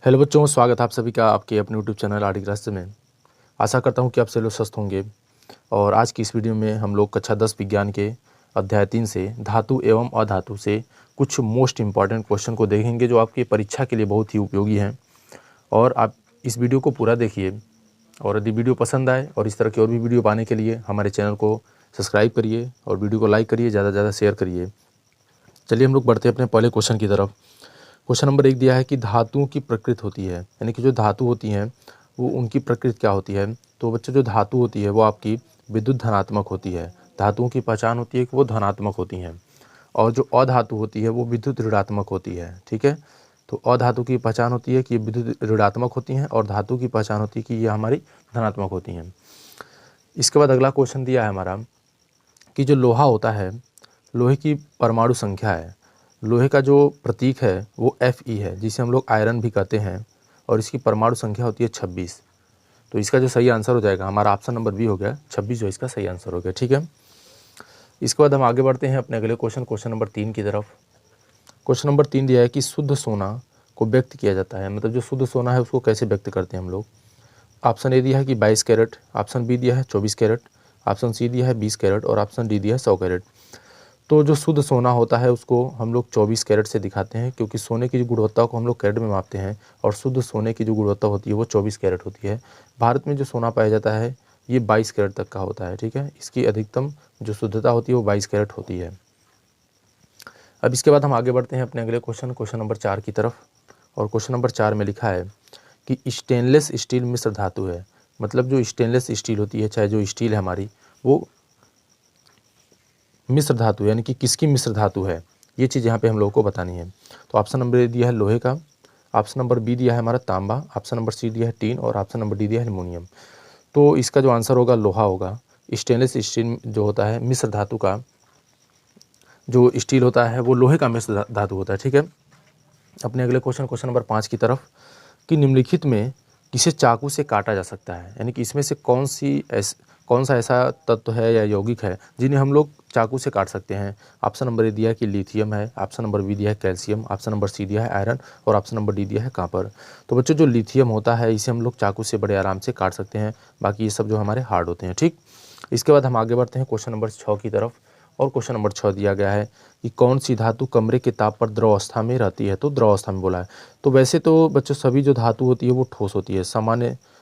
Hello बच्चों, स्वागत है आप सभी का आपके अपने यूट्यूब चैनल आर्ट क्लास में। आशा करता हूँ कि आप सभी लोग स्वस्थ होंगे। और आज की इस वीडियो में हम लोग कक्षा 10 विज्ञान के अध्याय 3 से धातु एवं अधातु से कुछ मोस्ट इम्पॉर्टेंट क्वेश्चन को देखेंगे जो आपकी परीक्षा के लिए बहुत ही उपयोगी हैं। और आप इस वीडियो को पूरा देखिए, और यदि वीडियो पसंद आए और इस तरह की और भी वीडियो पाने के लिए हमारे चैनल को सब्सक्राइब करिए और वीडियो को लाइक करिए, ज़्यादा से ज़्यादा शेयर करिए। चलिए हम लोग बढ़ते हैं अपने पहले क्वेश्चन की तरफ। क्वेश्चन नंबर 1 दिया है कि धातुओं की प्रकृति होती है, यानी कि जो धातु होती हैं वो उनकी प्रकृति क्या होती है। तो बच्चों, जो धातु होती है वो आपकी विद्युत धनात्मक होती है। धातुओं की पहचान होती है कि वो धनात्मक होती हैं, और जो अधातु होती है वो विद्युत ऋणात्मक होती है। ठीक है, तो अधातु की पहचान होती है कि ये विद्युत ऋणात्मक होती हैं, और धातु की पहचान होती है कि ये हमारी धनात्मक होती हैं। इसके बाद अगला क्वेश्चन दिया है हमारा कि जो लोहा होता है, लोहे की परमाणु संख्या है। लोहे का जो प्रतीक है वो Fe है, जिसे हम लोग आयरन भी कहते हैं, और इसकी परमाणु संख्या होती है 26। तो इसका जो सही आंसर हो जाएगा हमारा ऑप्शन नंबर बी हो गया, 26 जो इसका सही आंसर हो गया। ठीक है, इसके बाद हम आगे बढ़ते हैं अपने अगले क्वेश्चन नंबर 3 की तरफ। क्वेश्चन नंबर 3 दिया है कि शुद्ध सोना को व्यक्त किया जाता है, मतलब जो शुद्ध सोना है उसको कैसे व्यक्त करते हैं हम लोग। ऑप्शन ए दिया है कि 22 कैरेट, ऑप्शन बी दिया है 24 कैरेट, ऑप्शन सी दिया है 20 कैरेट, और ऑप्शन डी दिया है 100 कैरेट। तो जो शुद्ध सोना होता है उसको हम लोग 24 कैरेट से दिखाते हैं, क्योंकि सोने की जो गुणवत्ता को हम लोग कैरेट में मापते हैं, और शुद्ध सोने की जो गुणवत्ता होती है वो 24 कैरेट होती है। भारत में जो सोना पाया जाता है ये 22 कैरेट तक का होता है। ठीक है, इसकी अधिकतम जो शुद्धता होती है वो 22 कैरेट होती है। अब इसके बाद हम आगे बढ़ते हैं अपने अगले क्वेश्चन नंबर 4 की तरफ। और क्वेश्चन नंबर 4 में लिखा है कि स्टेनलेस स्टील मिश्र धातु है। मतलब जो स्टेनलेस स्टील होती है, चाहे जो स्टील है हमारी, वो मिश्र धातु, यानी कि किसकी मिश्र धातु है, ये चीज़ यहाँ पे हम लोगों को बतानी है। तो ऑप्शन नंबर ए दिया है लोहे का, ऑप्शन नंबर बी दिया है हमारा तांबा, ऑप्शन नंबर सी दिया है टीन, और ऑप्शन नंबर डी दिया है एल्युमिनियम। तो इसका जो आंसर होगा लोहा होगा। स्टेनलेस स्टील जो होता है मिश्र धातु का, जो स्टील होता है वो लोहे का मिश्र धातु होता है। ठीक है, अपने अगले क्वेश्चन नंबर 5 की तरफ, कि निम्नलिखित में किसे चाकू से काटा जा सकता है, यानी कि इसमें से कौन सा ऐसा तत्व है या यौगिक है जिन्हें हम लोग चाकू से काट सकते हैं। ऑप्शन नंबर ए दिया है कि लिथियम है, ऑप्शन नंबर बी दिया है कैल्शियम, ऑप्शन नंबर सी दिया है आयरन, और ऑप्शन नंबर डी दिया है कॉपर। तो बच्चों, जो लिथियम होता है इसे हम लोग चाकू से बड़े आराम से काट सकते हैं, बाकी ये सब जो हमारे हार्ड होते हैं। ठीक, इसके बाद हम आगे बढ़ते हैं क्वेश्चन नंबर 6 की तरफ। और क्वेश्चन नंबर 6 दिया गया है कि कौन सी धातु कमरे के ताप पर द्रव अवस्था में रहती है। तो द्रव अवस्था में बोला है। तो वैसे तो बच्चों सभी जो धातु होती है वो ठोस होती है,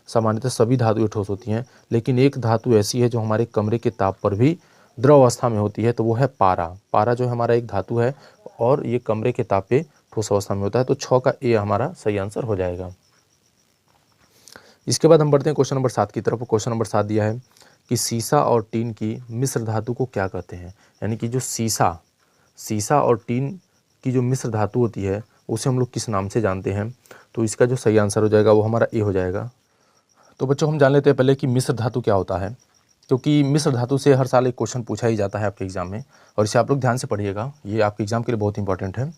सामान्यतः सभी धातुएं ठोस होती हैं, लेकिन एक धातु ऐसी है जो हमारे कमरे के ताप पर भी द्रव अवस्था में होती है, तो वो है पारा। पारा जो हमारा एक धातु है, और ये कमरे के ताप पे ठोस अवस्था में होता है। तो 6 का ए हमारा सही आंसर हो जाएगा। इसके बाद हम बढ़ते हैं क्वेश्चन नंबर 7 की तरफ। क्वेश्चन नंबर 7 दिया है कि सीसा और टीन की मिश्र धातु को क्या कहते हैं, यानी कि जो सीसा और टीन की जो मिश्र धातु होती है उसे हम लोग किस नाम से जानते हैं। तो इसका जो सही आंसर हो जाएगा वो हमारा ए हो जाएगा। तो बच्चों, हम जान लेते हैं पहले कि मिश्र धातु क्या होता है, क्योंकि मिश्र धातु से हर साल एक क्वेश्चन पूछा ही जाता है आपके एग्जाम में, और इसे आप लोग ध्यान से पढ़िएगा, ये आपके एग्जाम के लिए बहुत इंपॉर्टेंट है।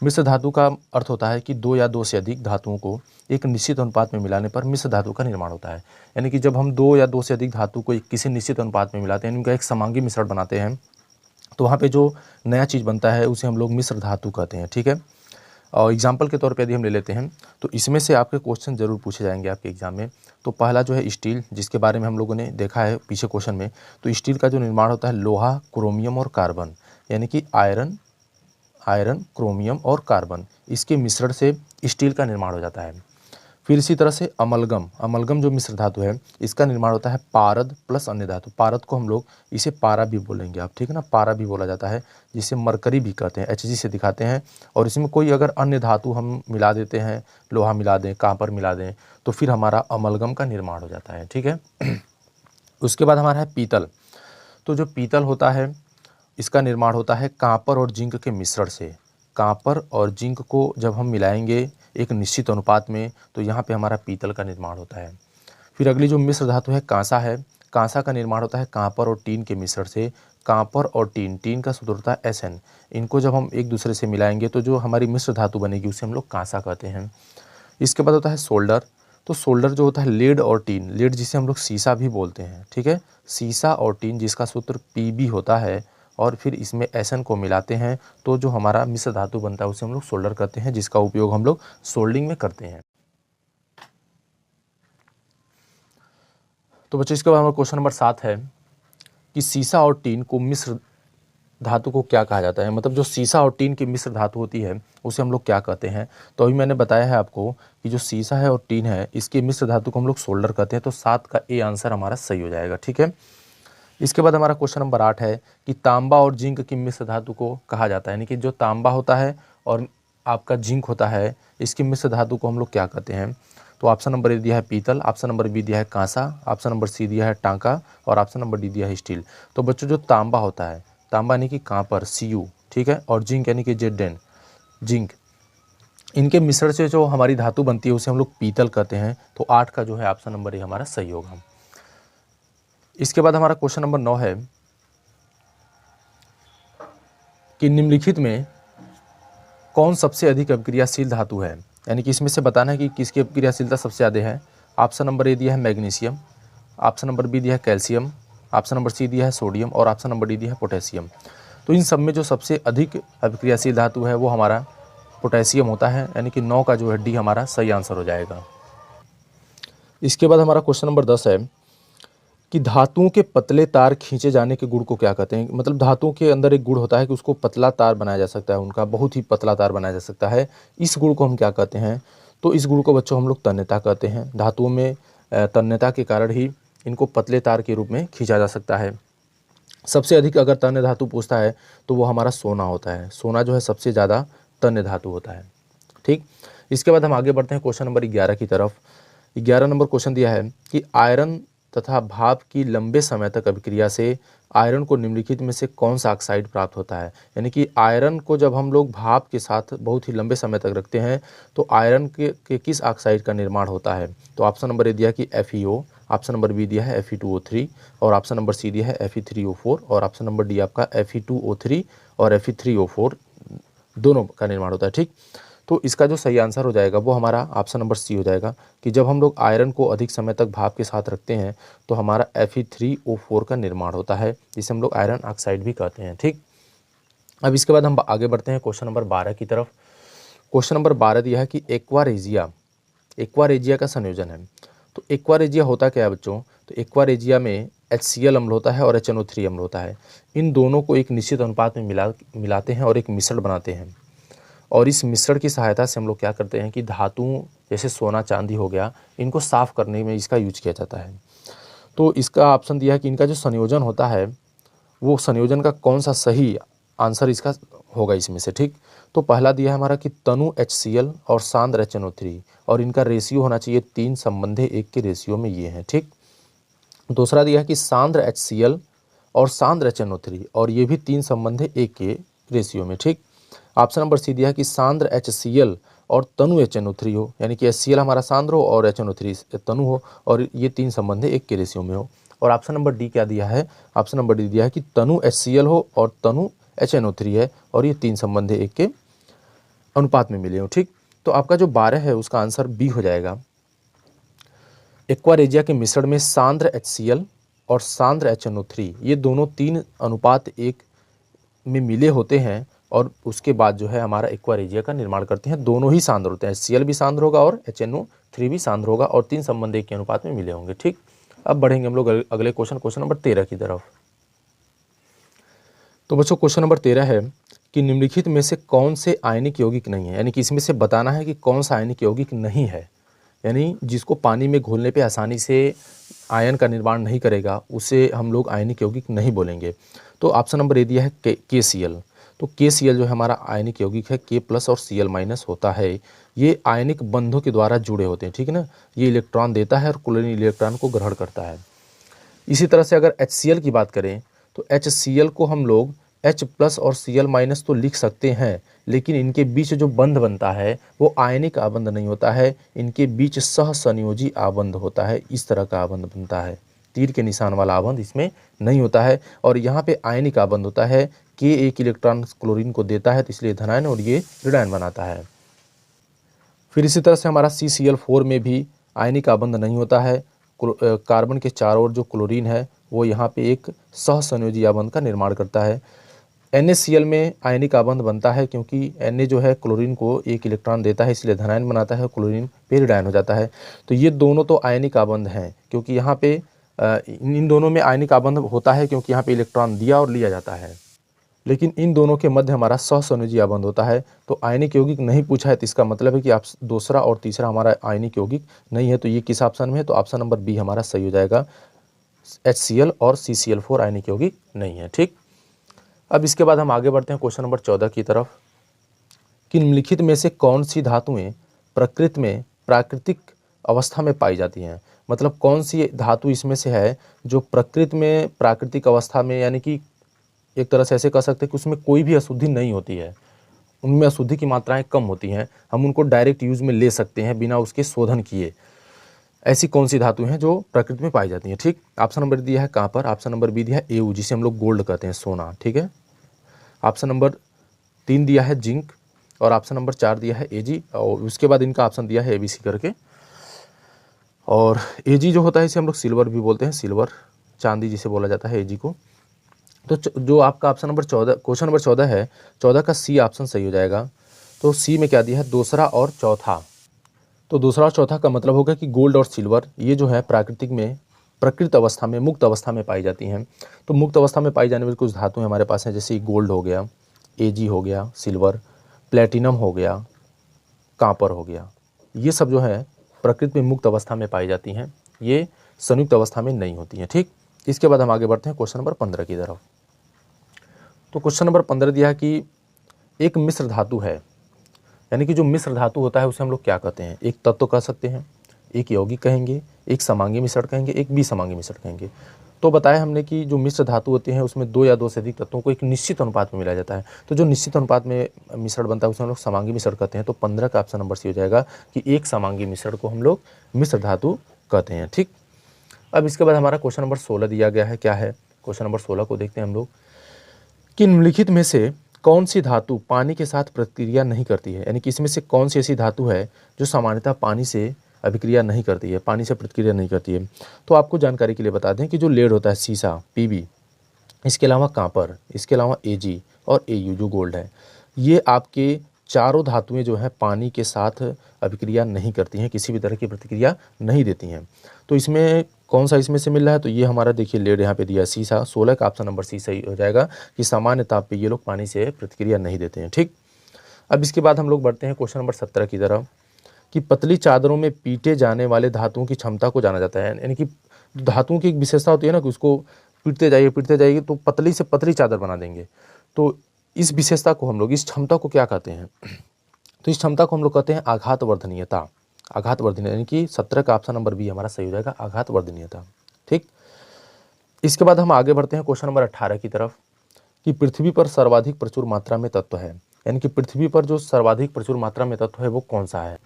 मिश्र धातु का अर्थ होता है कि दो या दो से अधिक धातुओं को एक निश्चित अनुपात में मिलाने पर मिश्र धातु का निर्माण होता है। यानी कि जब हम दो या दो से अधिक धातु को किसी निश्चित अनुपात में मिलाते हैं, उनका एक समांगी मिश्रण बनाते हैं, तो वहाँ पे जो नया चीज़ बनता है उसे हम लोग मिश्र धातु कहते हैं। ठीक है, और एग्जाम्पल के तौर पे यदि हम ले लेते हैं तो इसमें से आपके क्वेश्चन जरूर पूछे जाएंगे आपके एग्जाम में। तो पहला जो है स्टील, जिसके बारे में हम लोगों ने देखा है पीछे क्वेश्चन में। तो स्टील का जो निर्माण होता है लोहा, क्रोमियम और कार्बन, यानी कि आयरन, क्रोमियम और कार्बन, इसके मिश्रण से स्टील का निर्माण हो जाता है। फिर इसी तरह से अमलगम जो मिश्र धातु है इसका निर्माण होता है पारद प्लस अन्य धातु। पारद को हम लोग इसे पारा भी बोलेंगे आप, ठीक है ना, पारा भी बोला जाता है, जिसे मरकरी भी कहते हैं, Hg से दिखाते हैं। और इसमें कोई अगर अन्य धातु हम मिला देते हैं, लोहा मिला दें, कॉपर मिला दें, तो फिर हमारा अमलगम का निर्माण हो जाता है। ठीक है, उसके बाद हमारा है पीतल। तो जो पीतल होता है इसका निर्माण होता है कॉपर और जिंक के मिश्रण से। कॉपर और जिंक को जब हम मिलाएंगे एक निश्चित अनुपात में, तो यहाँ पे हमारा पीतल का निर्माण होता है। फिर अगली जो मिश्र धातु है कांसा है। कांसा का निर्माण होता है कॉपर और टीन के मिश्रण से। कॉपर और टीन का सूत्र होता है Sn। इनको जब हम एक दूसरे से मिलाएंगे तो जो हमारी मिश्र धातु बनेगी उसे हम लोग कांसा कहते हैं। इसके बाद होता है सोल्डर। तो सोल्डर जो होता है लेड और टीन, लेड जिसे हम लोग सीसा भी बोलते हैं, ठीक है, सीसा और टीन जिसका सूत्र Pb होता है, और फिर इसमें Sn को मिलाते हैं तो जो हमारा मिश्र धातु बनता है उसे हम लोग सोल्डर कहते हैं, जिसका उपयोग हम लोग सोल्डिंग में करते हैं। तो बच्चों इसके बाद हमारा क्वेश्चन नंबर 7 है कि सीसा और टीन को मिश्र धातु को क्या कहा जाता है। मतलब जो सीसा और टीन की मिश्र धातु होती है उसे हम लोग क्या कहते हैं। तो अभी मैंने बताया है आपको कि जो सीसा है और टीन है इसकी मिश्र धातु को हम लोग सोल्डर कहते हैं। तो 7 का ए आंसर हमारा सही हो जाएगा। ठीक है, इसके बाद हमारा क्वेश्चन नंबर 8 है कि तांबा और जिंक की मिश्र धातु को कहा जाता है। यानी कि जो तांबा होता है और आपका जिंक होता है इसकी मिश्र धातु को हम लोग क्या कहते हैं। तो ऑप्शन नंबर ए दिया है पीतल, ऑप्शन नंबर बी दिया है कांसा, ऑप्शन नंबर सी दिया है टांका और ऑप्शन नंबर डी दिया है स्टील। तो बच्चों जो तांबा होता है, तांबा यानी कि कांपर Cu, ठीक है, और जिंक यानी कि Zn जिंक, इनके मिश्रण से जो हमारी धातु बनती है उसे हम लोग पीतल कहते हैं। तो 8 का जो है ऑप्शन नंबर ए हमारा सही होगा। इसके बाद हमारा क्वेश्चन नंबर 9 है कि निम्नलिखित में कौन सबसे अधिक अभिक्रियाशील धातु है। यानी कि इसमें से बताना है कि किसकी अभिक्रियाशीलता सबसे ज़्यादा है। ऑप्शन नंबर ए दिया है मैग्नीशियम, ऑप्शन नंबर बी दिया है कैल्शियम, ऑप्शन नंबर सी दिया है सोडियम और ऑप्शन नंबर डी दिया है पोटेशियम। तो इन सब में जो सबसे अधिक अभिक्रियाशील धातु है वो हमारा पोटेशियम होता है। यानी कि 9 का जो है डी हमारा सही आंसर हो जाएगा। इसके बाद हमारा क्वेश्चन नंबर 10 है कि धातुओं के पतले तार खींचे जाने के गुण को क्या कहते हैं। मतलब धातुओं के अंदर एक गुण होता है कि उसको पतला तार बनाया जा सकता है, उनका बहुत ही पतला तार बनाया जा सकता है। इस गुण को हम क्या कहते हैं। तो इस गुण को बच्चों हम लोग तन्यता कहते हैं। धातुओं में तन्यता के कारण ही इनको पतले तार के रूप में खींचा जा सकता है। सबसे अधिक अगर तन्य धातु पूछता है तो वो हमारा सोना होता है। सोना जो है सबसे ज़्यादा तन्य धातु होता है। ठीक, इसके बाद हम आगे बढ़ते हैं क्वेश्चन नंबर 11 की तरफ। 11 नंबर क्वेश्चन दिया है कि आयरन तथा भाप की लंबे समय तक अभिक्रिया से आयरन को निम्नलिखित में से कौन सा ऑक्साइड प्राप्त होता है। यानी कि आयरन को जब हम लोग भाप के साथ बहुत ही लंबे समय तक रखते हैं तो आयरन के किस ऑक्साइड का निर्माण होता है। तो ऑप्शन नंबर ए दिया कि FeO, ऑप्शन नंबर बी दिया है Fe2O3 और ऑप्शन नंबर सी दिया है Fe3O4 और ऑप्शन नंबर डी आपका Fe2O3 और Fe3O4 दोनों का निर्माण होता है। ठीक, तो इसका जो सही आंसर हो जाएगा वो हमारा ऑप्शन नंबर सी हो जाएगा कि जब हम लोग आयरन को अधिक समय तक भाप के साथ रखते हैं तो हमारा Fe3O4 का निर्माण होता है, जिसे हम लोग आयरन ऑक्साइड भी कहते हैं। ठीक, अब इसके बाद हम आगे बढ़ते हैं क्वेश्चन नंबर 12 की तरफ। क्वेश्चन नंबर 12 दिया है कि एक्वा रेजिया का संयोजन है। तो एक्वा रेजिया होता क्या है बच्चों। तो एक्वा रेजिया में HCl अम्ल होता है और HNO3 अम्ल होता है। इन दोनों को एक निश्चित अनुपात में मिलाते हैं और एक मिश्रण बनाते हैं। और इस मिश्रण की सहायता से हम लोग क्या करते हैं कि धातुओं जैसे सोना चांदी हो गया इनको साफ़ करने में इसका यूज किया जाता है। तो इसका ऑप्शन दिया है कि इनका जो संयोजन होता है वो संयोजन का कौन सा सही आंसर इसका होगा इसमें से। ठीक, तो पहला दिया है हमारा कि तनु HCl और सांद्र HNO3 और इनका रेशियो होना चाहिए 3:1 के रेशियो में ये है। ठीक, दूसरा दिया है कि सांद्र HCl और सांद्र HNO3 और ये भी 3:1 के रेशियो में। ठीक, ऑप्शन नंबर सी दिया है कि सांद्र HCl और तनु HNO3 हो। यानी कि HCl हमारा सांद्र हो और HNO3 तनु हो और ये 3:1 के रेशियो में हो। और ऑप्शन नंबर डी क्या दिया है। ऑप्शन नंबर डी दिया है कि तनु HCl हो और तनु HNO3 है और ये 3:1 के अनुपात में मिले हो। ठीक, तो आपका जो 12 है उसका आंसर बी हो जाएगा। एक्वा रेजिया के मिश्रण में सांद्र HCl और सांद्र HNO3 ये दोनों 3:1 में मिले होते हैं और उसके बाद जो है हमारा एक्वा रेजिया का निर्माण करते हैं। दोनों ही सांद्र होते हैं, HCl भी सांद्र होगा और HNO3 भी सांद्र होगा और 3:1 के अनुपात में मिले होंगे। ठीक, अब बढ़ेंगे हम लोग अगले क्वेश्चन नंबर 13 की तरफ। तो बच्चों क्वेश्चन नंबर 13 है कि निम्नलिखित में से कौन से आयनिक यौगिक नहीं है। यानी कि इसमें से बताना है कि कौन सा आयनिक यौगिक नहीं है, यानी जिसको पानी में घोलने पे आसानी से आयन का निर्माण नहीं करेगा उसे हम लोग आयनिक यौगिक नहीं बोलेंगे। तो ऑप्शन नंबर ए दिया है KCl। तो KCl जो है हमारा आयनिक यौगिक है, K+ और Cl- होता है। ये आयनिक बंधों के द्वारा जुड़े होते हैं। ठीक है ना, ये इलेक्ट्रॉन देता है और क्लोरीन इलेक्ट्रॉन को ग्रहण करता है। इसी तरह से अगर HCl की बात करें तो HCl को हम लोग H+ और Cl- तो लिख सकते हैं, लेकिन इनके बीच जो बंध बनता है वो आयनिक आबंध नहीं होता है, इनके बीच सहसंयोजी आबंध होता है। इस तरह का आबंध बनता है, तीर के निशान वाला आबंध इसमें नहीं होता है और यहाँ पे आयनिक आबंध होता है। K एक इलेक्ट्रॉन क्लोरीन को देता है तो इसलिए धनायन और ये ऋणायन बनाता है। फिर इसी तरह से हमारा CCl4 में भी आयनिक आबंध नहीं होता है। कार्बन के चारों ओर जो क्लोरीन है वो यहाँ पे एक सहसंयोजी आबंध का निर्माण करता है। NaCl में आयनिक आबंध बनता है क्योंकि Na जो है क्लोरीन को एक इलेक्ट्रॉन देता है इसलिए धनायन बनाता है, क्लोरीन पे ऋणायन हो जाता है। तो ये दोनों तो आयनिक आबंध हैं क्योंकि यहाँ पे इन दोनों में आयनिक आबंध होता है क्योंकि यहाँ पे इलेक्ट्रॉन दिया और लिया जाता है, लेकिन इन दोनों के मध्य हमारा सहसंयोजी आबंध होता है। तो आयनिक यौगिक नहीं पूछा है, तो इसका मतलब है कि आप दूसरा और तीसरा हमारा आयनिक यौगिक नहीं है। तो ये किस ऑप्शन में है? तो ऑप्शन नंबर बी हमारा सही हो जाएगा। HCl और CCl4 आयनिक यौगिक नहीं है। ठीक, अब इसके बाद हम आगे बढ़ते हैं क्वेश्चन नंबर 14 की तरफ कि निम्नलिखित में से कौन सी धातुएं प्रकृति में प्राकृतिक अवस्था में पाई जाती हैं। मतलब कौन सी धातु इसमें से है जो प्रकृति में प्राकृतिक अवस्था में, यानी कि एक तरह से ऐसे कह सकते हैं कि उसमें कोई भी अशुद्धि नहीं होती है, उनमें अशुद्धि की मात्राएं कम होती हैं, हम उनको डायरेक्ट यूज में ले सकते हैं बिना उसके शोधन किए। ऐसी कौन सी धातु हैं जो प्रकृति में पाई जाती हैं। ठीक, ऑप्शन नंबर दिया है कॉपर, ऑप्शन नंबर बी दिया है एयू जिसे हम लोग गोल्ड कहते हैं, सोना। ठीक है, ऑप्शन नंबर 3 दिया है जिंक और ऑप्शन नंबर 4 दिया है एजी, और उसके बाद इनका ऑप्शन दिया है ABC करके। और एजी जो होता है इसे हम लोग सिल्वर भी बोलते हैं, सिल्वर चांदी जिसे बोला जाता है एजी को। तो जो आपका ऑप्शन नंबर 14 क्वेश्चन नंबर 14 है, 14 का सी ऑप्शन सही हो जाएगा। तो सी में क्या दिया है? दूसरा और चौथा। तो दूसरा और चौथा का मतलब होगा कि गोल्ड और सिल्वर ये जो है प्राकृतिक में प्रकृत अवस्था में मुक्त अवस्था में पाई जाती हैं। तो मुक्त अवस्था में पाई जाने वाली कुछ धातुएं हमारे पास हैं, जैसे गोल्ड हो गया, एजी हो गया, सिल्वर, प्लेटिनम हो गया, कॉपर हो गया। ये सब जो है प्रकृति में मुक्त अवस्था में पाई जाती हैं, ये संयुक्त अवस्था में नहीं होती हैं। ठीक, इसके बाद हम आगे बढ़ते हैं क्वेश्चन नंबर 15 की तरफ। तो क्वेश्चन नंबर 15 दिया है कि एक मिश्र धातु है, यानी कि जो मिश्र धातु होता है उसे हम लोग क्या कहते हैं? एक तत्व कह सकते हैं, एक यौगिक कहेंगे, एक समांगी मिश्रण कहेंगे, एक विसमांगी मिश्रण कहेंगे। तो बताया हमने कि जो मिश्र धातु होते हैं उसमें 2 या 2 से अधिक तत्वों को एक निश्चित अनुपात में मिलाया जाता है। तो जो निश्चित अनुपात में मिश्रण बनता है उसे हम लोग समांगी मिश्रण कहते हैं। तो 15 का ऑप्शन नंबर सी हो जाएगा कि एक समांगी मिश्रण को हम लोग मिश्र धातु कहते हैं। ठीक, अब इसके बाद हमारा क्वेश्चन नंबर 16 दिया गया है। क्या है क्वेश्चन नंबर 16 को देखते हैं हम लोग कि निम्नलिखित में से कौन सी धातु पानी के साथ प्रतिक्रिया नहीं करती है। यानी कि इसमें से कौन सी ऐसी धातु है जो सामान्यतः पानी से अभिक्रिया नहीं करती है, पानी से प्रतिक्रिया नहीं करती है। तो आपको जानकारी के लिए बता दें कि जो लेड होता है, सीसा, पीबी, इसके अलावा कॉपर, इसके अलावा एजी और एयू जो गोल्ड है, ये आपके चारों धातुएं जो है पानी के साथ अभिक्रिया नहीं करती हैं, किसी भी तरह की प्रतिक्रिया नहीं देती हैं। तो इसमें कौन सा इसमें से मिल रहा है? तो ये हमारा देखिए लेड यहाँ पे दिया सीसा, 16 का ऑप्शन नंबर सी सही हो जाएगा कि सामान्य ताप पे ये लोग पानी से प्रतिक्रिया नहीं देते हैं। ठीक, अब इसके बाद हम लोग बढ़ते हैं क्वेश्चन नंबर 17 की तरफ कि पतली चादरों में पीटे जाने वाले धातुओं की क्षमता को जाना जाता है। यानी कि धातुओं की एक विशेषता होती है ना कि उसको पीटते जाइए तो पतली से पतली चादर बना देंगे। तो इस विशेषता को हम लोग, इस क्षमता को क्या कहते हैं? तो इस क्षमता को हम लोग कहते हैं आघातवर्धनीयता। आघातवर्धनीयता यानी कि 17 का ऑप्शन नंबर बी हमारा सही हो जाएगा, आघातवर्धनीयता। ठीक, इसके बाद हम आगे बढ़ते हैं क्वेश्चन नंबर 18 की तरफ कि पृथ्वी पर सर्वाधिक प्रचुर मात्रा में तत्व है। यानी कि पृथ्वी पर जो सर्वाधिक प्रचुर मात्रा में तत्व है वो कौन सा है?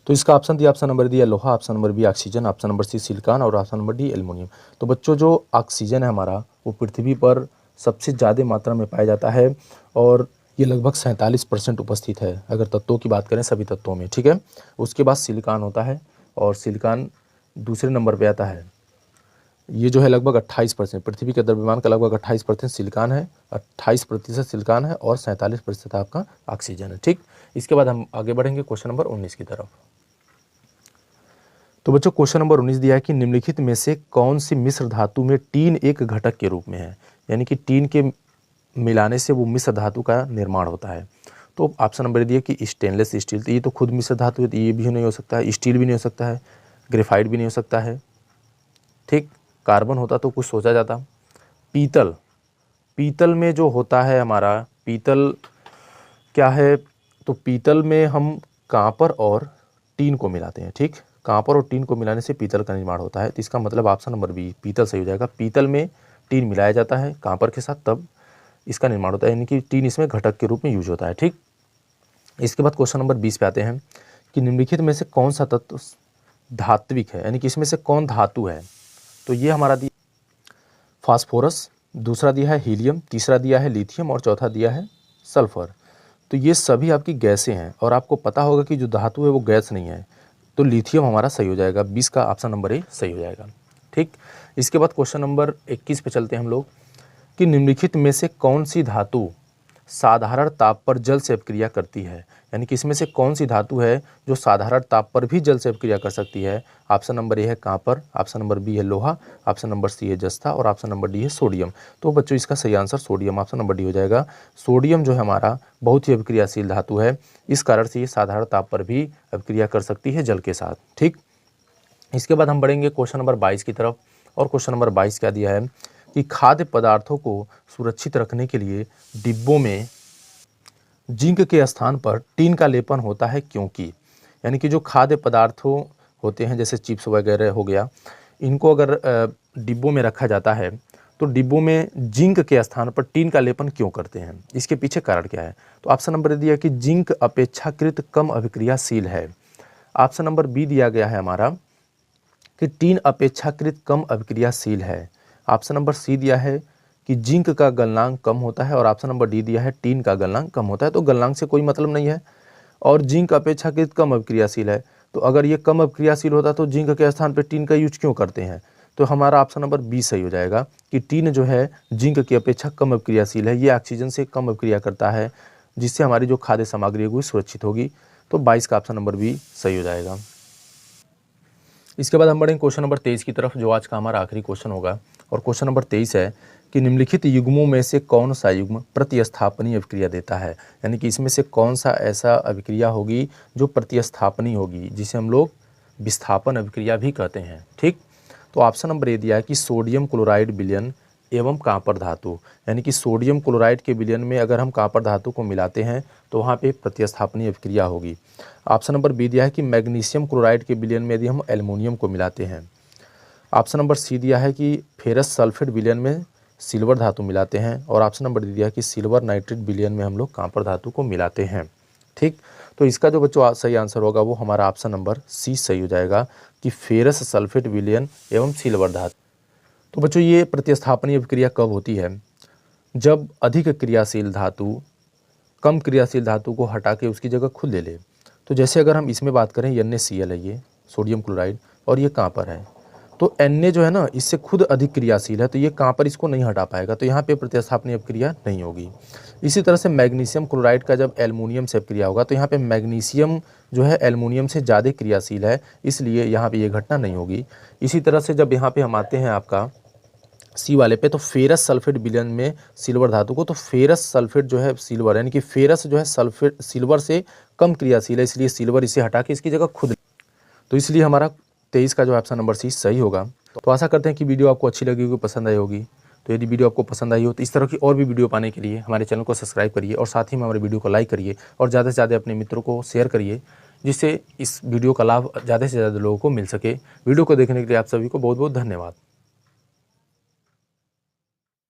तो इसका ऑप्शन दिया, ऑप्शन नंबर दिया लोहा, option number B oxygen, option number C silicon और ऑप्शन नंबर डी एल्युमिनियम। तो बच्चों जो ऑक्सीजन है हमारा वो पृथ्वी पर सबसे ज़्यादा मात्रा में पाया जाता है और ये लगभग 47% उपस्थित है अगर तत्वों की बात करें, सभी तत्वों में। ठीक है, उसके बाद सिलिकॉन होता है और सिलिकॉन दूसरे नंबर पे आता है। ये जो है लगभग 28%, पृथ्वी के द्रव्यमान का लगभग 28% सिलिकॉन है, 28% सिलिकॉन है और 47% आपका ऑक्सीजन है। ठीक, इसके बाद हम आगे बढ़ेंगे क्वेश्चन नंबर 19 की तरफ। तो बच्चों क्वेश्चन नंबर 19 दिया है कि निम्नलिखित में से कौन सी मिश्र धातु में टीन एक घटक के रूप में है। यानी कि टीन के मिलाने से वो मिश्र धातु का निर्माण होता है। तो ऑप्शन नंबर दिया कि स्टेनलेस स्टील, तो ये तो खुद मिश्र धातु है, तो ये भी नहीं हो सकता है, स्टील भी नहीं हो सकता है, ग्रेफाइट भी नहीं हो सकता है। ठीक, कार्बन होता तो कुछ सोचा जाता। पीतल, पीतल में जो होता है हमारा, पीतल क्या है? तो पीतल में हम कॉपर और टीन को मिलाते हैं। ठीक, कॉपर और टीन को मिलाने से पीतल का निर्माण होता है। तो इसका मतलब ऑप्शन नंबर बी पीतल सही हो जाएगा। पीतल में टीन मिलाया जाता है कॉपर के साथ, तब इसका निर्माण होता है, यानी कि टीन इसमें घटक के रूप में यूज होता है। ठीक, इसके बाद क्वेश्चन नंबर 20 पे आते हैं कि निम्नलिखित में से कौन सा तत्व धात्विक है, यानी कि इसमें से कौन धातु है। तो ये हमारा दिया फास्फोरस, दूसरा दिया है हीलियम, तीसरा दिया है लिथियम और चौथा दिया है सल्फर। तो ये सभी आपकी गैसें हैं और आपको पता होगा कि जो धातु है वो गैस नहीं है, तो लिथियम हमारा सही हो जाएगा। 20 का ऑप्शन नंबर ए सही हो जाएगा। ठीक, इसके बाद क्वेश्चन नंबर 21 पे चलते हैं हम लोग कि निम्नलिखित में से कौन सी धातु साधारण ताप पर जल से अभिक्रिया करती है? यानी कि इसमें से कौन सी धातु है जो साधारण ताप पर भी जल से अभिक्रिया कर सकती है? ऑप्शन नंबर ए है कांपर, ऑप्शन नंबर बी है लोहा, ऑप्शन नंबर सी है जस्ता और ऑप्शन नंबर डी है सोडियम। तो बच्चों इसका सही answer sodium, option number D हो जाएगा। सोडियम जो है हमारा बहुत ही अभिक्रियाशील धातु है, इस कारण से ये साधारण ताप पर भी अभिक्रिया कर सकती है जल के साथ। ठीक, इसके बाद हम बढ़ेंगे क्वेश्चन नंबर 22 की तरफ। और क्वेश्चन नंबर 22 क्या दिया है कि खाद्य पदार्थों को सुरक्षित रखने के लिए डिब्बों में जिंक के स्थान पर टीन का लेपन होता है क्योंकि? यानी कि जो खाद्य पदार्थों होते हैं जैसे चिप्स वगैरह हो गया, इनको अगर डिब्बों में रखा जाता है तो डिब्बों में जिंक के स्थान पर टीन का लेपन क्यों करते हैं? इसके पीछे कारण क्या है? तो ऑप्शन नंबर दिया कि जिंक अपेक्षाकृत कम अभिक्रियाशील है। ऑप्शन नंबर बी दिया गया है हमारा कि टीन अपेक्षाकृत कम अभिक्रियाशील है। ऑप्शन नंबर सी दिया है कि जिंक का गलनांक कम होता है और ऑप्शन नंबर डी दिया है टीन का गलनांक कम होता है। तो गलनांक से कोई मतलब नहीं है और जिंक अपेक्षाकृत कम अभिक्रियाशील है, तो अगर ये कम अभिक्रियाशील होता तो जिंक के स्थान पर टीन का यूज क्यों करते हैं? तो हमारा ऑप्शन नंबर बी सही हो जाएगा कि टीन जो है जिंक की अपेक्षा कम अभिक्रियाशील है, ये ऑक्सीजन से कम अभिक्रिया करता है जिससे हमारी जो खाद्य सामग्री है वो सुरक्षित होगी। तो 22 का ऑप्शन नंबर बी सही हो जाएगा। इसके बाद हम बढ़ेंगे क्वेश्चन नंबर 23 की तरफ, जो आज का हमारा आखिरी क्वेश्चन होगा। और क्वेश्चन नंबर 23 है कि निम्नलिखित युग्मों में से कौन सा युग्म प्रतिस्थापनीय अभिक्रिया देता है? यानी कि इसमें से कौन सा ऐसा अभिक्रिया होगी जो प्रतिस्थापनीय होगी, जिसे हम लोग विस्थापन अभिक्रिया भी कहते हैं। ठीक, तो ऑप्शन नंबर ए दिया है कि सोडियम क्लोराइड विलयन एवं कांपर धातु। यानी कि सोडियम क्लोराइड के विलयन में अगर हम कांपर धातु को मिलाते हैं तो वहाँ पे प्रतिस्थापनीय अभिक्रिया होगी। ऑप्शन नंबर बी दिया है कि मैग्नीशियम क्लोराइड के विलयन में यदि हम एल्युमिनियम को मिलाते हैं। ऑप्शन नंबर सी दिया है कि फेरस सल्फेट विलयन में सिल्वर धातु मिलाते हैं। और ऑप्शन नंबर डी दिया है कि सिल्वर नाइट्रेट विलयन में हम लोग कांपर धातु को मिलाते हैं। ठीक, तो इसका जो बच्चों सही आंसर होगा वो हमारा ऑप्शन नंबर सी सही हो जाएगा कि फेरस सल्फेट विलयन एवं सिल्वर धातु। तो बच्चों ये प्रतिस्थापनीय अभिक्रिया कब होती है? जब अधिक क्रियाशील धातु कम क्रियाशील धातु को हटा के उसकी जगह खुद ले ले। तो जैसे अगर हम इसमें बात करें NaCl है ये सोडियम क्लोराइड और ये कांपर है, तो Na जो है ना इससे खुद अधिक क्रियाशील है, तो ये कांपर इसको नहीं हटा पाएगा, तो यहाँ पे प्रतिस्थापनीय अभिक्रिया नहीं होगी। इसी तरह से मैग्नीशियम क्लोराइड का जब एल्युमिनियम से अभिक्रिया होगा तो यहाँ पे मैग्नीशियम जो है एल्युमिनियम से ज़्यादा क्रियाशील है, इसलिए यहाँ पे ये घटना नहीं होगी। इसी तरह से जब यहाँ पे हम आते हैं आपका सी वाले पे, तो फेरस सल्फेट विलयन में सिल्वर धातु को, तो फेरस सल्फेट जो है सिल्वर, यानी कि फेरस जो है सल्फेट सिल्वर से कम क्रियाशील है, इसलिए सिल्वर इसे हटा के इसकी जगह खुद, तो इसलिए हमारा 23 का जो ऑप्शन नंबर सी सही होगा। तो आशा करते हैं कि वीडियो आपको अच्छी लगी होगी, पसंद आई होगी। तो यदि वीडियो आपको पसंद आई हो तो इस तरह की और भी वीडियो पाने के लिए हमारे चैनल को सब्सक्राइब करिए और साथ ही में हमारे वीडियो को लाइक करिए और ज़्यादा से ज़्यादा अपने मित्रों को शेयर करिए, जिससे इस वीडियो का लाभ ज़्यादा से ज़्यादा लोगों को मिल सके। वीडियो को देखने के लिए आप सभी को बहुत बहुत धन्यवाद।